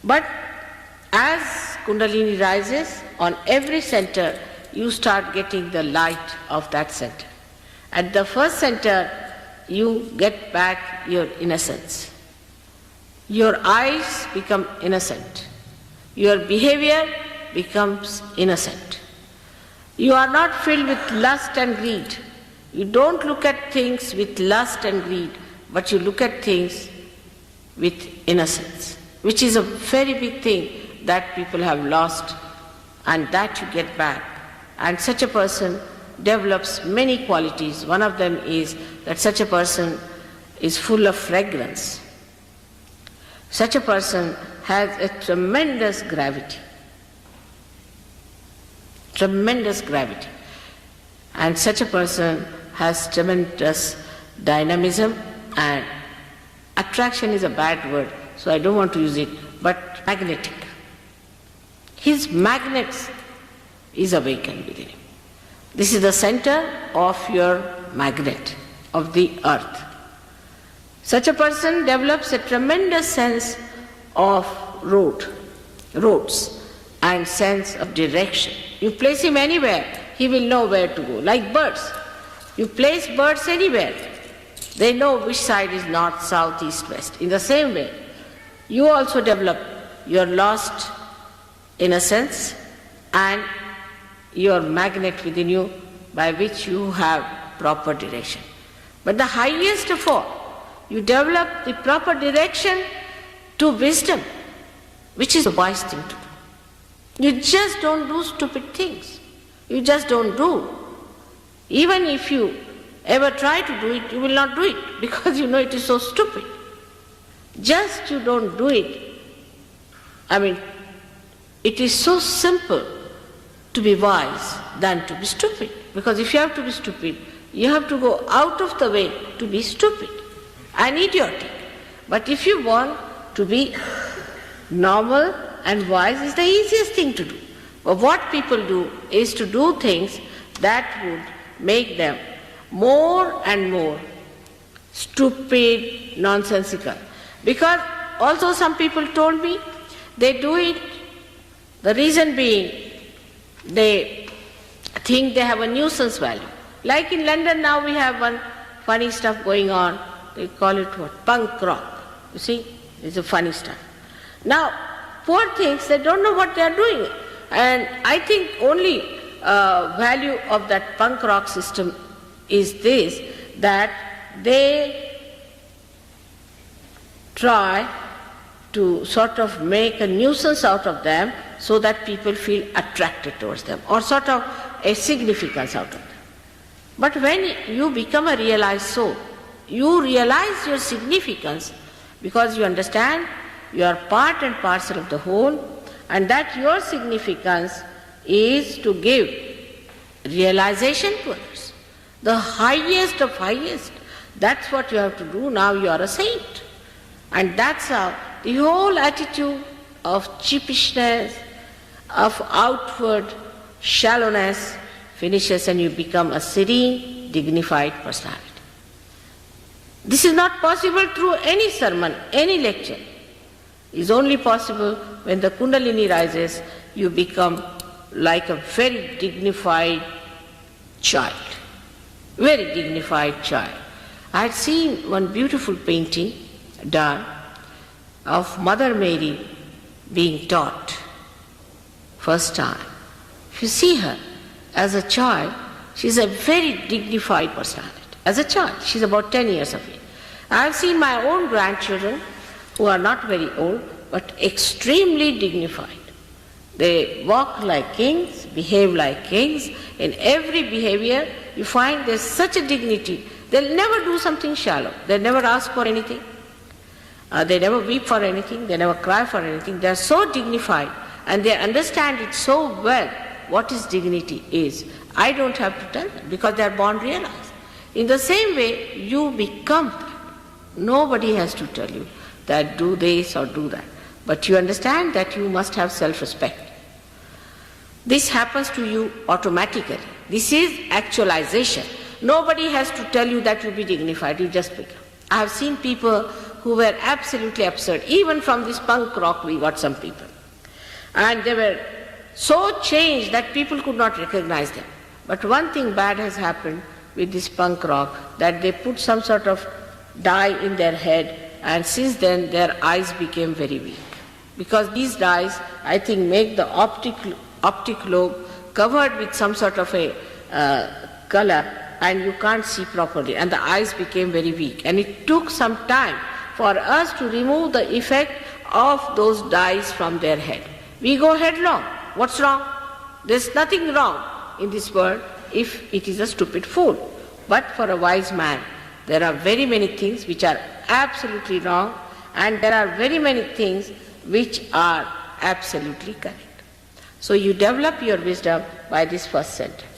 But as Kundalini rises, on every center, you start getting the light of that center. At the first center, you get back your innocence. Your eyes become innocent. Your behavior becomes innocent. You are not filled with lust and greed. You don't look at things with lust and greed, but you look at things with innocence, which is a very big thing that people have lost, and that you get back. And such a person develops many qualities. One of them is that such a person is full of fragrance. Such a person has a tremendous gravity. Tremendous gravity. And such a person has tremendous dynamism, and attraction is a bad word, so I don't want to use it, but magnetic. His magnet is awakened within him. This is the center of your magnet, of the earth. Such a person develops a tremendous sense of roads, and sense of direction. You place him anywhere, he will know where to go. Like birds. You place birds anywhere, they know which side is north, south, east, west. In the same way, you also develop your lost innocence and your magnet within you by which you have proper direction. But the highest of all, you develop the proper direction to wisdom, which is a wise thing to do. You just don't do stupid things. You just don't do. Even if you ever try to do it, you will not do it because you know it is so stupid. Just you don't do it. It is so simple to be wise than to be stupid. Because if you have to be stupid, you have to go out of the way to be stupid and idiotic. But if you want to be normal and wise, is the easiest thing to do. But what people do is to do things that would make them more and more stupid, nonsensical. Because also some people told me they do it, the reason being they think they have a nuisance value. Like in London now we have one funny stuff going on, they call it what? Punk rock. You see, it's a funny stuff. Now, poor things, they don't know what they are doing. And I think only value of that punk rock system is this, that they try to sort of make a nuisance out of them so that people feel attracted towards them, or sort of a significance out of them. But when you become a realized soul, you realize your significance because you understand you are part and parcel of the whole, and that your significance is to give realization to others. The highest of highest. That's what you have to do. Now you are a saint. And that's how the whole attitude of cheapishness, of outward shallowness finishes, and you become a serene, dignified personality. This is not possible through any sermon, any lecture. It is only possible when the Kundalini rises, you become like a very dignified child. Very dignified child. I had seen one beautiful painting done of Mother Mary being taught first time. If you see her as a child, she is a very dignified personality. As a child, she is about 10 years of age. I have seen my own grandchildren who are not very old but extremely dignified. They walk like kings, behave like kings. In every behavior you find there's such a dignity. They'll never do something shallow. They'll never ask for anything. They never weep for anything. They never cry for anything. They're so dignified and they understand it so well what is dignity is. I don't have to tell them because they're born realized. In the same way, you become that. Nobody has to tell you that do this or do that. But you understand that you must have self-respect. This happens to you automatically. This is actualization. Nobody has to tell you that you be dignified, you just become. I have seen people who were absolutely absurd. Even from this punk rock we got some people. And they were so changed that people could not recognize them. But one thing bad has happened with this punk rock, that they put some sort of dye in their head, and since then their eyes became very weak. Because these dyes, I think, make the optic lobe covered with some sort of a color, and you can't see properly, and the eyes became very weak. And it took some time for us to remove the effect of those dyes from their head. We go headlong. What's wrong? There's nothing wrong in this world if it is a stupid fool. But for a wise man, there are very many things which are absolutely wrong, and there are very many things which are absolutely correct. So you develop your wisdom by this first sentence.